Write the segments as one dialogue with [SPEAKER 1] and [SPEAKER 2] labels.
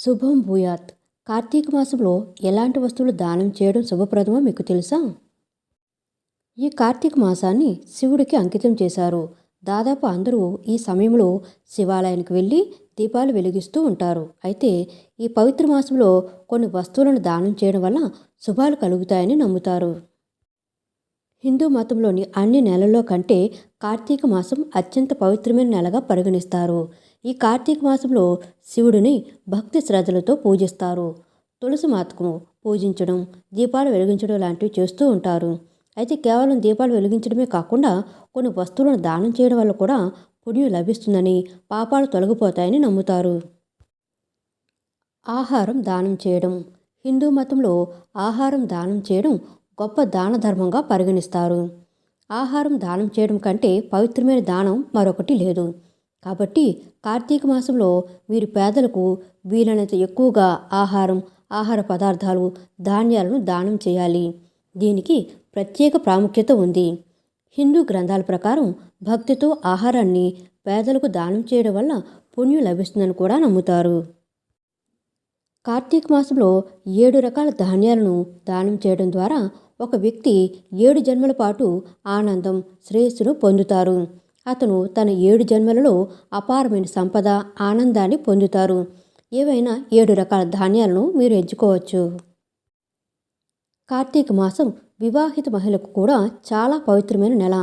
[SPEAKER 1] శుభం భూయాత్. కార్తీక మాసంలో ఎలాంటి వస్తువులు దానం చేయడం శుభప్రదమో మీకు తెలుసా? ఈ కార్తీక మాసాన్ని శివుడికి అంకితం చేశారు. దాదాపు అందరూ ఈ సమయంలో శివాలయానికి వెళ్ళి దీపాలు వెలిగిస్తూ ఉంటారు. అయితే ఈ పవిత్ర మాసంలో కొన్ని వస్తువులను దానం చేయడం వల్ల శుభాలు కలుగుతాయని నమ్ముతారు. హిందూ మతంలోని అన్ని నెలల్లో కంటే కార్తీక మాసం అత్యంత పవిత్రమైన నెలగా పరిగణిస్తారు. ఈ కార్తీక మాసంలో శివుడిని భక్తి శ్రద్ధలతో పూజిస్తారు. తులసి మాతకు పూజించడం, దీపాలు వెలిగించడం లాంటివి చేస్తూ ఉంటారు. అయితే కేవలం దీపాలు వెలిగించడమే కాకుండా కొన్ని వస్తువులను దానం చేయడం వల్ల కూడా పుణ్యం లభిస్తుందని, పాపాలు తొలగిపోతాయని నమ్ముతారు. ఆహారం దానం చేయడం. హిందూ మతంలో ఆహారం దానం చేయడం గొప్ప దాన ధర్మంగా పరిగణిస్తారు. ఆహారం దానం చేయడం కంటే పవిత్రమైన దానం మరొకటి లేదు. కాబట్టి కార్తీక మాసంలో మీరు పేదలకు వీలైనంత ఎక్కువగా ఆహార పదార్థాలు, ధాన్యాలను దానం చేయాలి. దీనికి ప్రత్యేక ప్రాముఖ్యత ఉంది. హిందూ గ్రంథాల ప్రకారం భక్తితో ఆహారాన్ని పేదలకు దానం చేయడం వల్ల పుణ్యం లభిస్తుందని కూడా నమ్ముతారు. కార్తీక మాసంలో 7 రకాల ధాన్యాలను దానం చేయడం ద్వారా ఒక వ్యక్తి 7 జన్మల పాటు ఆనందం, శ్రేయస్సును పొందుతారు. అతను తన 7 జన్మలలో అపారమైన సంపద, ఆనందాన్ని పొందుతారు. ఏవైనా 7 రకాల ధాన్యాలను మీరు ఎంచుకోవచ్చు. కార్తీక మాసం వివాహిత మహిళలకు కూడా చాలా పవిత్రమైన నెల.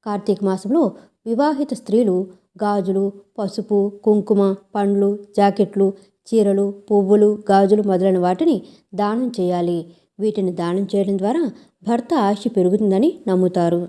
[SPEAKER 1] కార్తీక మాసంలో వివాహిత స్త్రీలు గాజులు, పసుపు, కుంకుమ, పండ్లు, జాకెట్లు, చీరలు, పువ్వులు, గాజులు మొదలైన వాటిని దానం చేయాలి. వీటిని దానం చేయడం ద్వారా భర్త ఆయుష్ పెరుగుతుందని నమ్ముతారు.